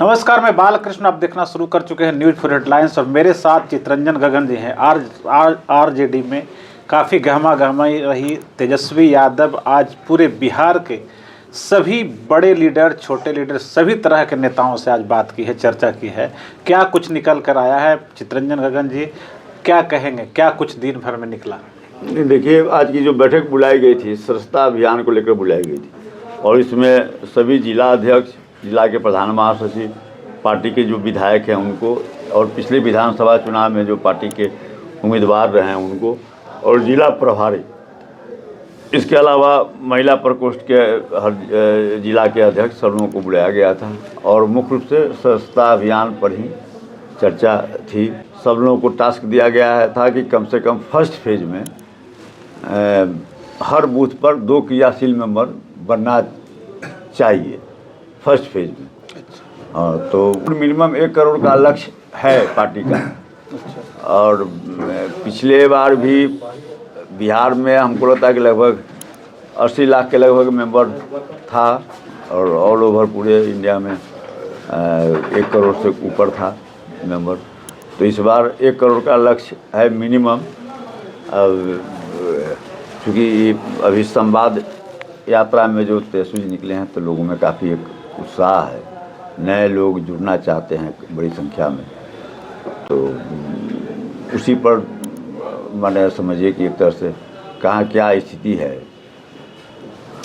नमस्कार, मैं बालकृष्ण। आप देखना शुरू कर चुके हैं न्यूज़ फॉर हेडलाइंस और मेरे साथ चितरंजन गगन जी हैं। आरजेडी में काफ़ी गहमा गहमाई रही। तेजस्वी यादव आज पूरे बिहार के सभी बड़े लीडर, छोटे लीडर, सभी तरह के नेताओं से आज बात की है, चर्चा की है। क्या कुछ निकल कर आया है चितरंजन गगन जी, क्या कहेंगे? क्या कुछ दिन भर में निकला? देखिए, आज की जो बैठक बुलाई गई थी, स्वच्छता अभियान को लेकर बुलाई गई थी और इसमें सभी जिला अध्यक्ष, जिला के प्रधान महासचिव, पार्टी के जो विधायक हैं उनको, और पिछले विधानसभा चुनाव में जो पार्टी के उम्मीदवार रहे हैं उनको, और जिला प्रभारी, इसके अलावा महिला प्रकोष्ठ के हर जिला के अध्यक्ष, सब लोगों को बुलाया गया था और मुख्य रूप से स्वच्छता अभियान पर ही चर्चा थी। सब लोगों को टास्क दिया गया था कि कम से कम फर्स्ट फेज में हर बूथ पर 2 क्रियाशील मेंबर बनना चाहिए फर्स्ट फेज में। तो मिनिमम 1 करोड़ का लक्ष्य है पार्टी का। और पिछले बार भी बिहार में हमको लगता है कि लगभग 80 लाख के लगभग मेंबर था और ऑल ओवर पूरे इंडिया में 1 करोड़ से ऊपर था मेंबर। तो इस बार 1 करोड़ का लक्ष्य है मिनिमम। क्योंकि अभी संवाद यात्रा में जो तेजस्वी जी निकले हैं तो लोगों में काफ़ी एक उत्साह है, नए लोग जुड़ना चाहते हैं बड़ी संख्या में। तो उसी पर मैंने समझिए कि एक तरह से कहाँ क्या स्थिति है।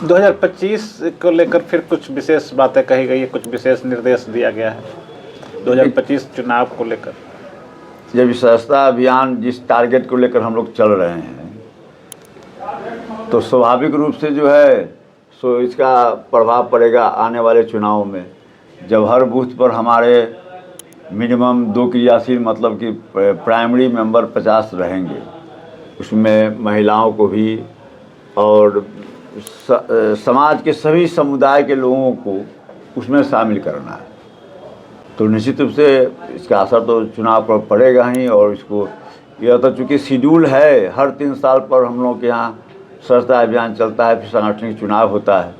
2025 को लेकर फिर कुछ विशेष बातें कही गई है, कुछ विशेष निर्देश दिया गया है 2025 चुनाव को लेकर। जब स्वच्छता अभियान जिस टारगेट को लेकर हम लोग चल रहे हैं तो स्वाभाविक रूप से जो है सो इसका प्रभाव पड़ेगा आने वाले चुनाव में। जब हर बूथ पर हमारे मिनिमम 2 क्रियाशील मतलब कि प्राइमरी मेंबर 50 रहेंगे, उसमें महिलाओं को भी और समाज के सभी समुदाय के लोगों को उसमें शामिल करना है। तो निश्चित रूप से इसका असर तो चुनाव पर पड़ेगा ही। और इसको यह तो चूँकि शेड्यूल है, हर 3 साल पर हम लोग के यहाँ स्वच्छता अभियान चलता है, फिर सांगठनिक चुनाव होता है।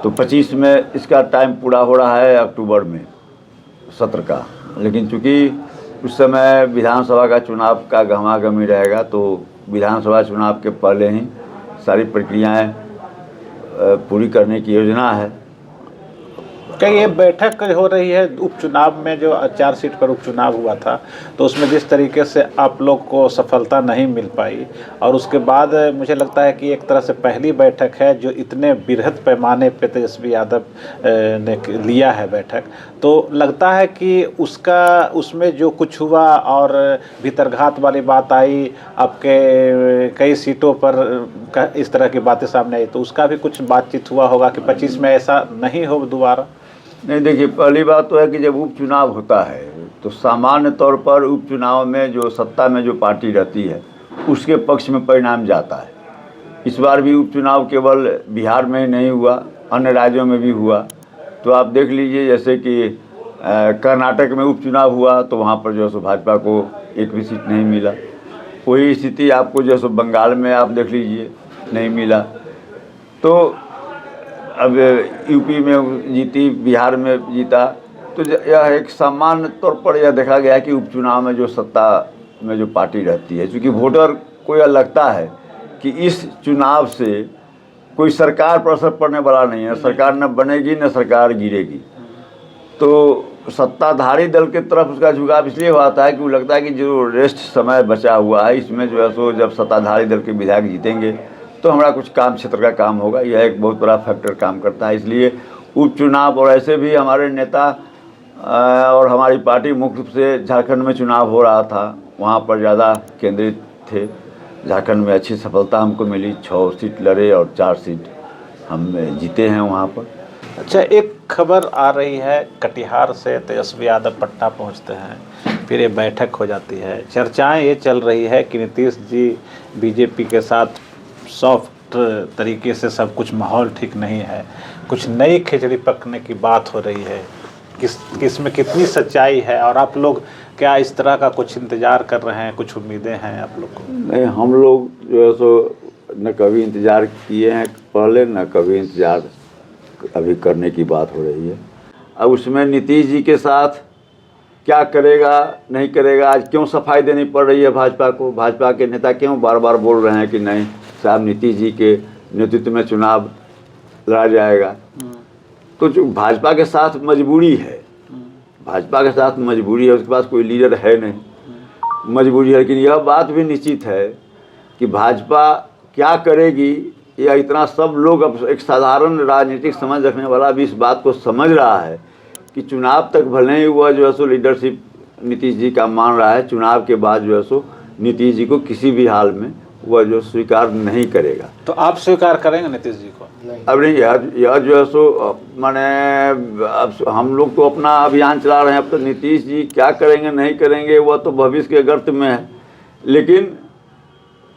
तो 25 में इसका टाइम पूरा हो रहा है, अक्टूबर में सत्र का। लेकिन चूँकि उस समय विधानसभा का चुनाव का गहमागहमी रहेगा तो विधानसभा चुनाव के पहले ही सारी प्रक्रियाएं पूरी करने की योजना है। क्या ये बैठक हो रही है उपचुनाव में, जो 4 सीट पर उपचुनाव हुआ था तो उसमें जिस तरीके से आप लोग को सफलता नहीं मिल पाई, और उसके बाद मुझे लगता है कि एक तरह से पहली बैठक है जो इतने बृहद पैमाने पे तेजस्वी यादव ने लिया है बैठक, तो लगता है कि उसमें जो कुछ हुआ और भीतरघात वाली बात आई, आपके कई सीटों पर इस तरह की बातें सामने आई, तो उसका भी कुछ बातचीत हुआ होगा कि 25 में ऐसा नहीं हो दोबारा? नहीं, देखिए, पहली बात तो है कि जब उपचुनाव होता है तो सामान्य तौर पर उपचुनाव में जो सत्ता में जो पार्टी रहती है उसके पक्ष में परिणाम जाता है। इस बार भी उपचुनाव केवल बिहार में ही नहीं हुआ, अन्य राज्यों में भी हुआ। तो आप देख लीजिए, जैसे कि कर्नाटक में उपचुनाव हुआ तो वहाँ पर जो है सो भाजपा को एक भी सीट नहीं मिला। वही स्थिति आपको जो है सो बंगाल में आप देख लीजिए, नहीं मिला। तो अब यूपी में जीती, बिहार में जीता। तो यह एक सामान्य तौर पर यह देखा गया कि उपचुनाव में जो सत्ता में जो पार्टी रहती है, क्योंकि वोटर को यह लगता है कि इस चुनाव से कोई सरकार पर असर पड़ने वाला नहीं है, सरकार न बनेगी न सरकार गिरेगी। तो सत्ताधारी दल के तरफ उसका झुकाव इसलिए होता है कि वो लगता है कि जो रेस्ट समय बचा हुआ है इसमें जो है सो जब सत्ताधारी दल के विधायक जीतेंगे तो हमारा कुछ काम क्षेत्र का काम होगा। यह एक बहुत बड़ा फैक्टर काम करता है। इसलिए उपचुनाव, और ऐसे भी हमारे नेता और हमारी पार्टी मुख्य रूप से झारखंड में चुनाव हो रहा था, वहाँ पर ज़्यादा केंद्रित थे। झारखंड में अच्छी सफलता हमको मिली, 6 सीट लड़े और 4 सीट हम जीते हैं वहाँ पर। अच्छा, एक खबर आ रही है कटिहार से तेजस्वी यादव पटना पहुंचते हैं, फिर ये बैठक हो जाती है। चर्चाएं ये चल रही है कि नीतीश जी बीजेपी के साथ सॉफ्ट तरीके से सब कुछ, माहौल ठीक नहीं है, कुछ नई खिचड़ी पकने की बात हो रही है। किसमें कितनी सच्चाई है, और आप लोग क्या इस तरह का कुछ इंतज़ार कर रहे हैं, कुछ उम्मीदें हैं आप लोग को? नहीं, हम लोग जो है सो न कभी इंतज़ार किए हैं पहले, न कभी इंतज़ार अभी करने की बात हो रही है। अब उसमें नीतीश जी के साथ क्या करेगा नहीं करेगा, आज क्यों सफाई देनी पड़ रही है भाजपा को, भाजपा के नेता क्यों बार बार बोल रहे हैं कि नहीं साहब नीतीश जी के नेतृत्व में चुनाव लड़ा जाएगा। तो जो भाजपा के साथ मजबूरी है, भाजपा के साथ मजबूरी है, उसके पास कोई लीडर है नहीं, मजबूरी है। लेकिन यह बात भी निश्चित है कि भाजपा क्या करेगी, या इतना सब लोग, अब एक साधारण राजनीतिक समझ रखने वाला भी इस बात को समझ रहा है कि चुनाव तक भले ही वह जो है सो लीडरशिप नीतीश जी का मान रहा है, चुनाव के बाद जो है सो नीतीश जी को किसी भी हाल में वह जो स्वीकार नहीं करेगा। तो आप स्वीकार करेंगे नीतीश जी को? अब नहीं, यह जो है सो माने अब हम लोग तो अपना अभियान चला रहे हैं, अब तो नीतीश जी क्या करेंगे नहीं करेंगे वह तो भविष्य के गर्त में है। लेकिन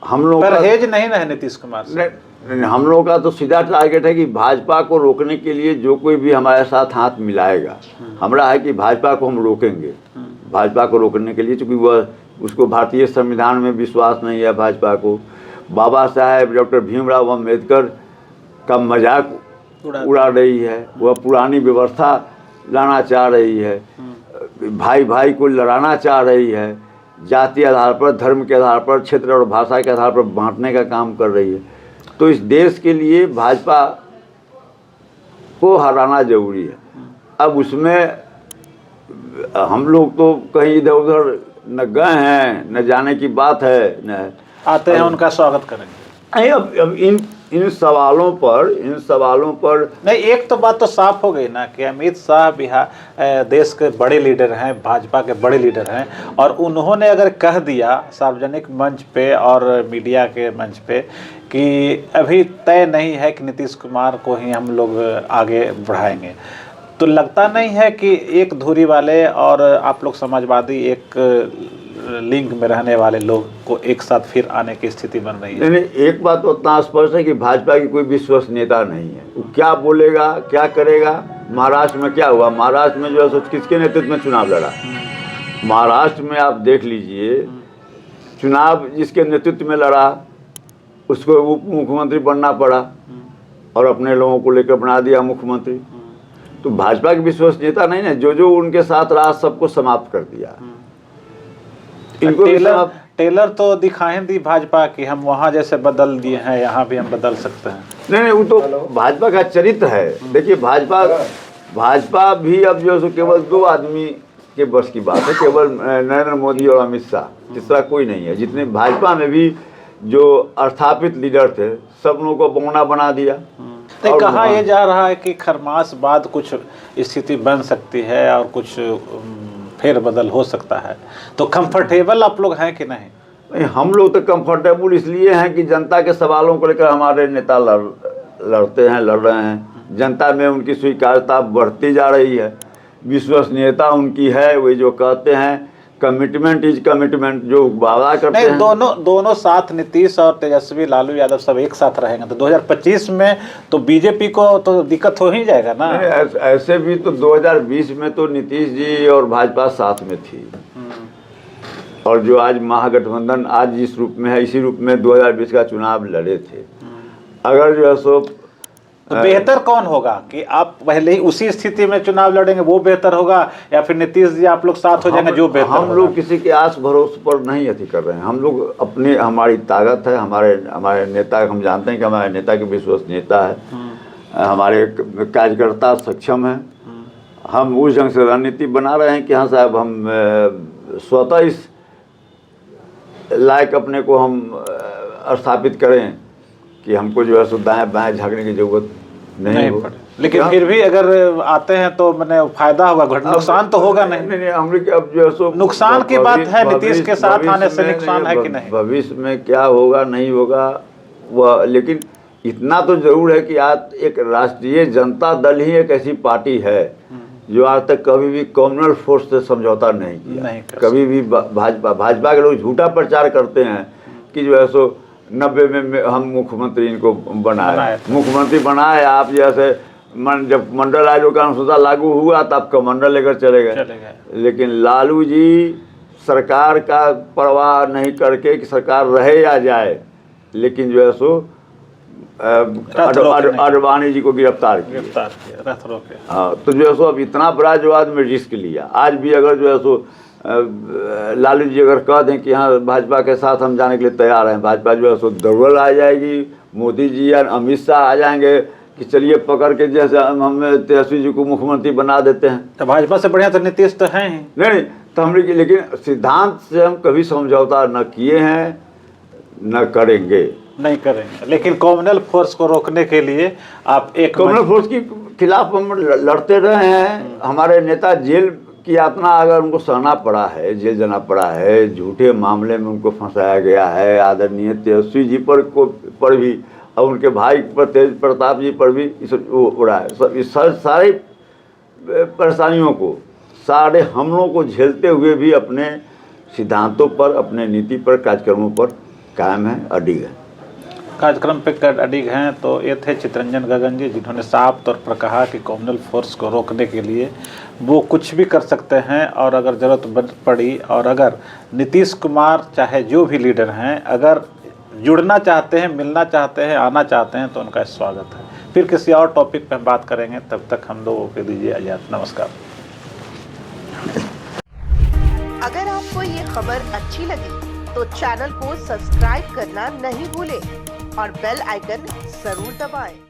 हम लोग परहेज नहीं है नीतीश कुमार से। हम लोगों का तो सीधा टारगेट है कि भाजपा को रोकने के लिए जो कोई भी हमारे साथ हाथ मिलाएगा, हमारा है कि भाजपा को हम रोकेंगे। भाजपा को रोकने के लिए, चूँकि वह उसको भारतीय संविधान में विश्वास नहीं है, भाजपा को बाबा साहेब डॉक्टर भीमराव अम्बेडकर का मजाक उड़ा रही है, वह पुरानी व्यवस्था लाना चाह रही है, भाई भाई को लड़ाना चाह रही है, जाति आधार पर, धर्म के आधार पर, क्षेत्र और भाषा के आधार पर बांटने का काम कर रही है। तो इस देश के लिए भाजपा को हराना जरूरी है। अब उसमें हम लोग तो कहीं इधर उधर न गए हैं, न जाने की बात है, न आते हैं उनका स्वागत करेंगे। नहीं, अब इन सवालों पर नहीं, एक तो बात तो साफ हो गई ना कि अमित शाह बिहार देश के बड़े लीडर हैं, भाजपा के बड़े लीडर हैं, और उन्होंने अगर कह दिया सार्वजनिक मंच पे और मीडिया के मंच पे कि अभी तय नहीं है कि नीतीश कुमार को ही हम लोग आगे बढ़ाएंगे, तो लगता नहीं है कि एक धुरी वाले और आप लोग समाजवादी एक लिंक में रहने वाले लोग को एक साथ फिर आने की स्थिति बन रही है? नहीं, एक बात तो उतना स्पष्ट है कि भाजपा की कोई विश्वसनीयता नहीं है। वो क्या बोलेगा, क्या करेगा। महाराष्ट्र में क्या हुआ, महाराष्ट्र में जो है किसके नेतृत्व में चुनाव लड़ा, महाराष्ट्र में आप देख लीजिए, चुनाव जिसके नेतृत्व में लड़ा उसको उप मुख्यमंत्री बनना पड़ा और अपने लोगों को लेकर बना दिया मुख्यमंत्री। तो भाजपा की विश्वसनीयता नहीं है, जो उनके साथ रहा सबको समाप्त कर दिया। इनको टेलर तो दिखाएं दी भाजपा की, हम वहाँ जैसे बदल दिए हैं यहाँ भी हम बदल सकते हैं। नहीं, वो तो भाजपा का चरित्र है। देखिए भाजपा भी अब जो है केवल दो आदमी के बस की बात है, केवल नरेंद्र मोदी और अमित शाह, तीसरा कोई नहीं है। जितने भाजपा में भी जो स्थापित लीडर थे सब लोगों को बौना बना दिया। तो कहा यह जा रहा है कि खरमास बाद कुछ स्थिति बन सकती है और कुछ फेर बदल हो सकता है, तो कंफर्टेबल आप लोग हैं कि नहीं? हम लोग तो कंफर्टेबल इसलिए हैं कि जनता के सवालों को लेकर हमारे नेता लड़ रहे हैं। जनता में उनकी स्वीकार्यता बढ़ती जा रही है, विश्वसनीयता उनकी है। वे जो कहते हैं कमिटमेंट इज कमिटमेंट, जो वादा करते हैं। दोनों साथ, नीतीश और तेजस्वी लालू यादव सब एक साथ रहेंगे तो 2025 में तो बीजेपी को तो दिक्कत हो ही जाएगा ना। ऐसे भी तो 2020 में तो नीतीश जी और भाजपा साथ में थी, और जो आज महागठबंधन आज जिस रूप में है इसी रूप में 2020 का चुनाव लड़े थे। अगर जो है सो तो बेहतर कौन होगा कि आप पहले ही उसी स्थिति में चुनाव लड़ेंगे, वो बेहतर होगा, या फिर नीतीश जी आप लोग साथ हो जाएंगे, जो बेहतर हम लोग किसी के आस भरोसे पर नहीं अति कर रहे हैं। हम लोग अपने, हमारी ताकत है, हमारे नेता, हम जानते हैं कि हमारे नेता की विश्वसनीयता है, हमारे कार्यकर्ता सक्षम हैं। हम उस ढंग से रणनीति बना रहे हैं कि हाँ साहब, हम स्वतः इस लायक अपने को हम स्थापित करें कि हमको जो है दाएं बाएं झाँकने की जरूरत नहीं हो। लेकिन फिर भी अगर आते हैं तो मैंने फायदा होगा, नुकसान तो होगा नहीं। नहीं, हम लोग अब जो है नुकसान की बात है, नीतीश के साथ आने से नुकसान है कि नहीं? भविष्य में क्या होगा नहीं होगा वह, लेकिन इतना तो जरूर है कि आज एक राष्ट्रीय जनता दल ही एक ऐसी पार्टी है जो आज तक कभी भी कम्युनल फोर्स से समझौता नहीं किया। कभी भी भाजपा के लोग झूठा प्रचार करते हैं कि जो है सो 90 में हम मुख्यमंत्री इनको मुख्यमंत्री बनाए। आप जैसे जब मंडल आयोग का अनुसूचित लागू हुआ तब कमंडल लेकर चले गए। लेकिन लालू जी सरकार का परवाह नहीं करके कि सरकार रहे या जाए, लेकिन जो है सो अडवाणी जी को गिरफ्तार किया। रथ रोके। हाँ, तो जो है सो अब इतना बड़ा जो आदमी रिस्क लिया, आज भी अगर जो है सो लालू जी अगर कह दें कि हाँ भाजपा के साथ हम जाने के लिए तैयार हैं, भाजपा जो है सो दौड़ आ जाएगी, मोदी जी या अमित शाह आ जाएंगे कि चलिए पकड़ के जैसे हम तेजस्वी जी को मुख्यमंत्री बना देते हैं। तो भाजपा से बढ़िया तो नीतीश तो हैं ही। नहीं, तो हम लेकिन सिद्धांत से हम कभी समझौता न किए हैं, न करेंगे, नहीं करेंगे। लेकिन कॉमनवेल्थ फोर्स को रोकने के लिए आप एक कॉमनवेल्थ फोर्स के खिलाफ हम लड़ते रहे हैं। हमारे नेता जेल की यातना अगर उनको सहना पड़ा है, जेल जाना पड़ा है, झूठे मामले में उनको फंसाया गया है, आदरणीय तेजस्वी जी पर भी और उनके भाई पर तेज प्रताप जी पर भी इस उड़ा है। सब इस सारे परेशानियों को, सारे हमलों को झेलते हुए भी अपने सिद्धांतों पर, अपने नीति पर, कार्यक्रमों पर कायम है, अडिग है। कार्यक्रम पे अडिग हैं। तो ये थे चितरंजन गगन जी, जिन्होंने साफ तौर पर कहा कि कॉमनवेल्थ फोर्स को रोकने के लिए वो कुछ भी कर सकते हैं, और अगर ज़रूरत पड़ी और अगर नीतीश कुमार चाहे जो भी लीडर हैं अगर जुड़ना चाहते हैं, मिलना चाहते हैं, आना चाहते हैं तो उनका स्वागत है। फिर किसी और टॉपिक पर हम बात करेंगे, तब तक हम लोगों के दीजिए इजाज़त। नमस्कार। अगर आपको ये खबर अच्छी लगी तो चैनल को सब्सक्राइब करना नहीं भूलें और बेल आइकन जरूर दबाएं।